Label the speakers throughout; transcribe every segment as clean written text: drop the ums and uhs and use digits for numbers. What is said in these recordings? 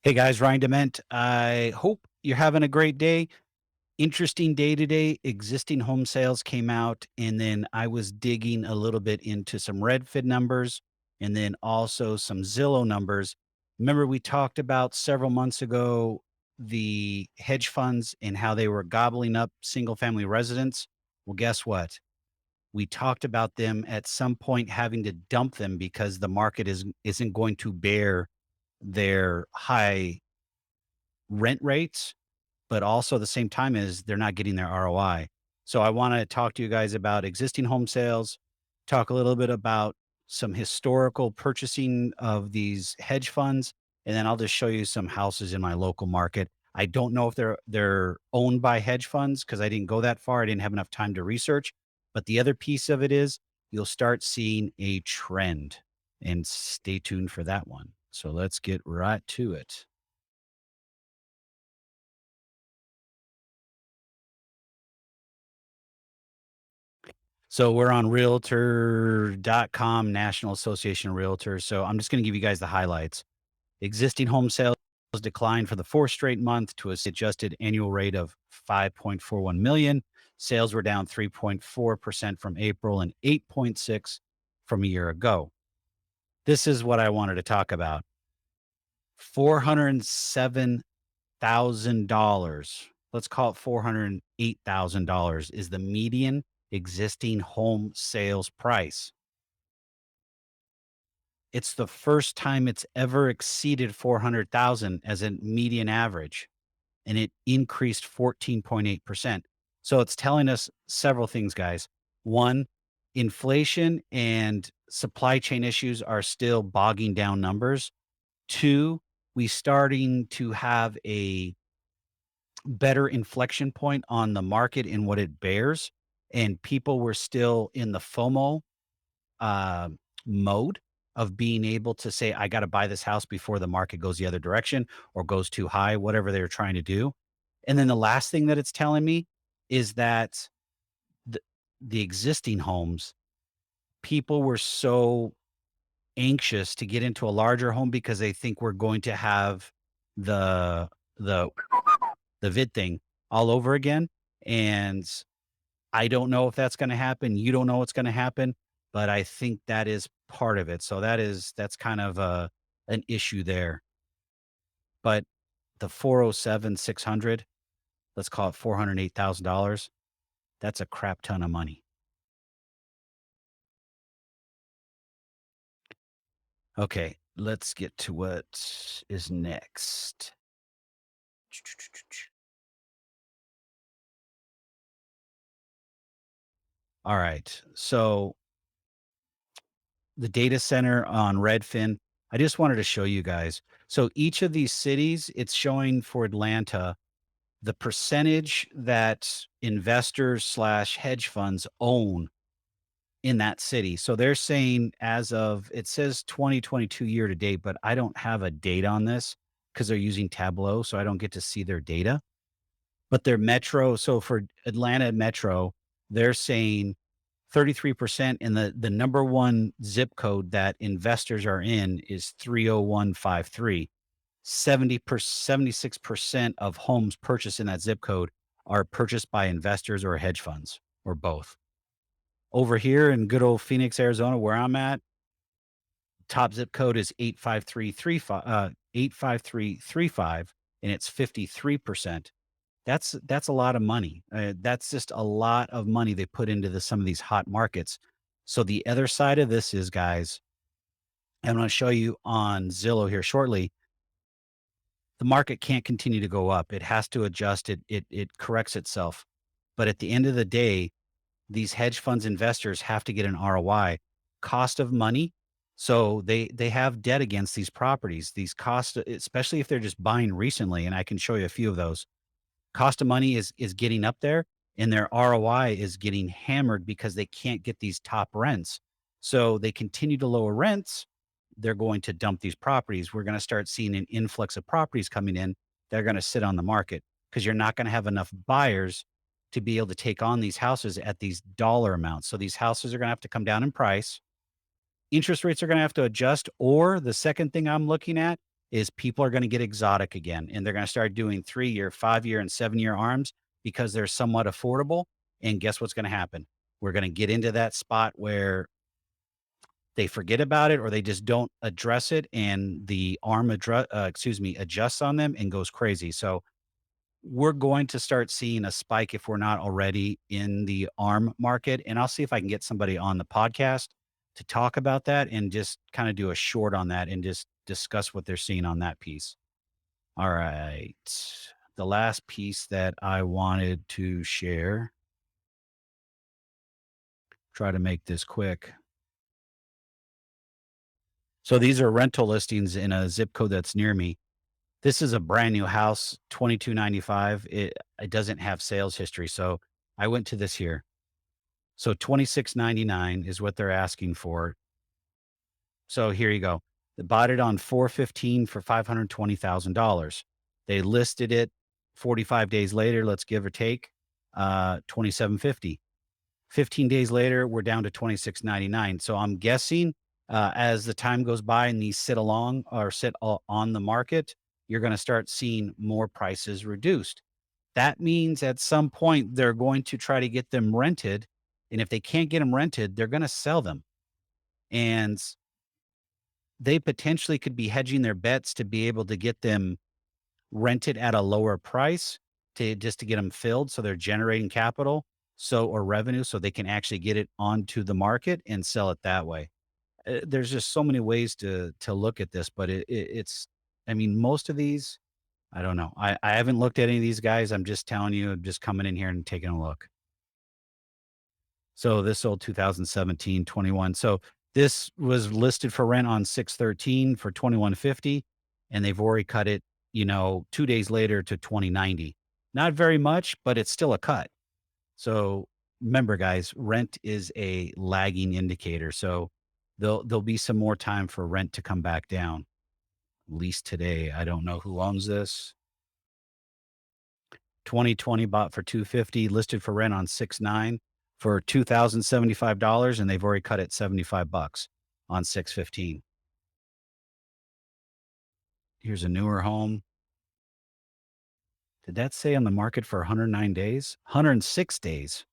Speaker 1: Hey guys, Ryan Dement. I hope you're having a great day. Interesting day today. Existing home sales came out, and then I was digging a little bit into some Redfin numbers and then also some Zillow numbers. Remember, we talked about several months ago the hedge funds and how they were gobbling up single family residents. Well, guess what? We talked about them at some point having to dump them because the market isn't going to bear their high rent rates, but also at the same time is they're not getting their ROI. So I want to talk to you guys about existing home sales, talk a little bit about some historical purchasing of these hedge funds, and then I'll just show you some houses in my local market. I don't know if they're owned by hedge funds because I didn't go that far. I didn't have enough time to research. But the other piece of it is you'll start seeing a trend, and stay tuned for that one. So let's get right to it. So we're on realtor.com, National Association of Realtors. So I'm just going to give you guys the highlights. Existing home sales declined for the fourth straight month to a adjusted annual rate of 5.41 million. Sales were down 3.4% from April and 8.6 from a year ago. This is what I wanted to talk about. $407,000. Let's call it $408,000 is the median existing home sales price. It's the first time it's ever exceeded 400,000 as a median average, and it increased 14.8%. So it's telling us several things, guys. One, inflation and supply chain issues are still bogging down numbers. Two, we starting to have a better inflection point on the market and what it bears, and people were still in the FOMO uh, mode of being able to say, I got to buy this house before the market goes the other direction or goes too high, whatever they're trying to do. And then the last thing that it's telling me is that the, the existing homes, people were so anxious to get into a larger home because they think we're going to have the the the vid thing all over again. And I don't know if that's gonna happen. You don't know what's gonna happen, but I think that is part of it. So that's kind of an issue there. But the 407,600, let's call it $408,000. That's a crap ton of money. Okay, let's get to what is next. All right. So the data center on Redfin, I just wanted to show you guys. So each of these cities, it's showing for Atlanta the percentage that investors slash hedge funds own in that city. So they're saying as of it says 2022 year to date, but I don't have a date on this because they're using Tableau, so I don't get to see their data. But their metro, so for Atlanta metro, they're saying 33% and the number one zip code that investors are in is 30153. 76% of homes purchased in that zip code are purchased by investors or hedge funds or both. Over here in good old Phoenix, Arizona, where I'm at, top zip code is 85335, and it's 53%. That's a lot of money. That's just a lot of money they put into some of these hot markets. So the other side of this is, guys, I'm going to show you on Zillow here shortly. The market can't continue to go up. It has to adjust. It corrects itself. But at the end of the day, these hedge funds investors have to get an ROI, cost of money. So they have debt against these properties. These costs, especially if they're just buying recently, and I can show you a few of those. Cost of money is getting up there, and their ROI is getting hammered because they can't get these top rents. So they continue to lower rents. They're going to dump these properties. We're going to start seeing an influx of properties coming in. They're going to sit on the market because you're not going to have enough buyers to be able to take on these houses at these dollar amounts. So these houses are going to have to come down in price. Interest rates are going to have to adjust. Or the second thing I'm looking at is people are going to get exotic again and they're going to start doing 3-year, 5-year, and 7-year arms because they're somewhat affordable. And guess what's going to happen? We're going to get into that spot where they forget about it or they just don't address it and the adjusts on them and goes crazy. So we're going to start seeing a spike if we're not already in the ARM market. And I'll see if I can get somebody on the podcast to talk about that and just kind of do a short on that and just discuss what they're seeing on that piece. All right. The last piece that I wanted to share, try to make this quick. So these are rental listings in a zip code that's near me. This is a brand new house, 2295. It doesn't have sales history. So I went to this here. So 26.99 is what they're asking for. So here you go. They bought it on 415 for $520,000. They listed it 45 days later, let's give or take, 2750. 15 days later, we're down to 26.99. So I'm guessing as the time goes by and these sit along or on the market, you're going to start seeing more prices reduced. That means at some point they're going to try to get them rented. And if they can't get them rented, they're going to sell them. And they potentially could be hedging their bets to be able to get them rented at a lower price to just to get them filled. So they're generating capital or revenue so they can actually get it onto the market and sell it that way. There's just so many ways to look at this, but it's, I mean, most of these, I don't know. I haven't looked at any of these guys. I'm just telling you, I'm just coming in here and taking a look. So this sold 2017, 21. So this was listed for rent on 613 for 2150, and they've already cut it, 2 days later to 2090. Not very much, but it's still a cut. So remember, guys, rent is a lagging indicator. So there'll be some more time for rent to come back down. At least today. I don't know who owns this. 2020 bought for 250, listed for rent on 6/9 for $2,075, and they've already cut it 75 bucks on 6/15. Here's a newer home. Did that say on the market for 109 days? 106 days.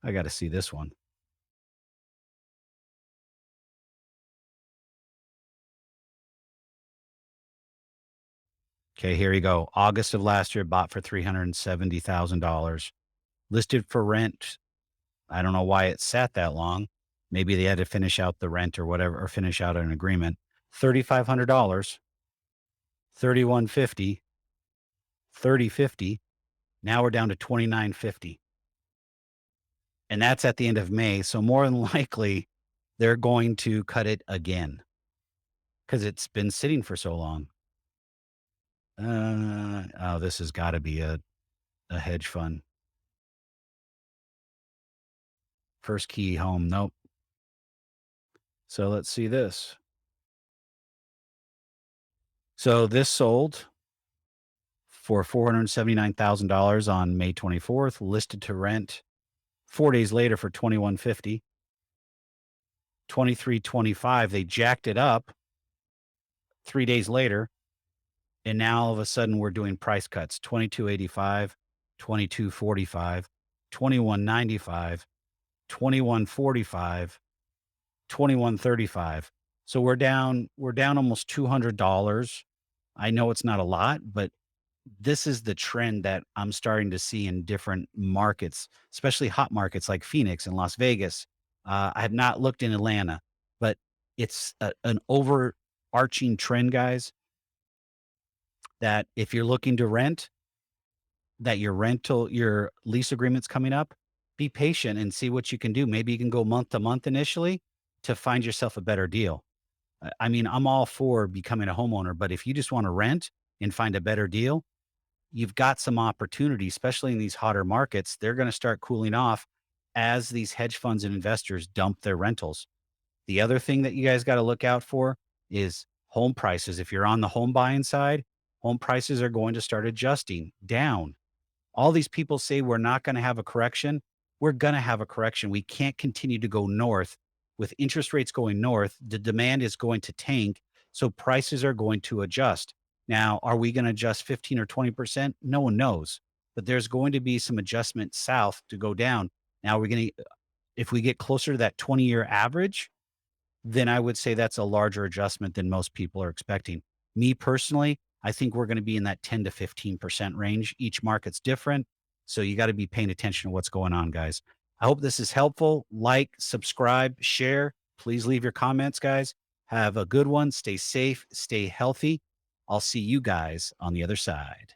Speaker 1: I got to see this one. Okay, here you go. August of last year, bought for $370,000. Listed for rent. I don't know why it sat that long. Maybe they had to finish out the rent or whatever, or finish out an agreement. $3,500, 3150, 3050. Now we're down to 2950. And that's at the end of May. So more than likely, they're going to cut it again because it's been sitting for so long. Oh, this has got to be a hedge fund. First key home. Nope. So let's see this. So this sold for $479,000 on May 24th, listed to rent 4 days later for 2150. 2325, they jacked it up 3 days later. And now all of a sudden we're doing price cuts 2285, 2245, 2195, 2145, 2135. So we're down almost $200. I know it's not a lot, but this is the trend that I'm starting to see in different markets, especially hot markets like Phoenix and Las Vegas. I have not looked in Atlanta, but it's an overarching trend, guys, that if you're looking to rent, that your lease agreement's coming up, be patient and see what you can do. Maybe you can go month to month initially to find yourself a better deal. I mean, I'm all for becoming a homeowner, but if you just want to rent and find a better deal, you've got some opportunity, especially in these hotter markets. They're going to start cooling off as these hedge funds and investors dump their rentals. The other thing that you guys got to look out for is home prices. If you're on the home buying side, home prices are going to start adjusting down. All these people say we're not going to have a correction. We're going to have a correction. We can't continue to go north with interest rates going north. The demand is going to tank So prices are going to adjust. Now, are we going to adjust 15 or 20%? No one knows, but there's going to be some adjustment south to go down. Now we're going to, if we get closer to that 20-year average, then I would say that's a larger adjustment than most people are expecting. Me personally, I think we're going to be in that 10 to 15% range. Each market's different. So you got to be paying attention to what's going on, guys. I hope this is helpful. Like, subscribe, share. Please leave your comments, guys. Have a good one. Stay safe, stay healthy. I'll see you guys on the other side.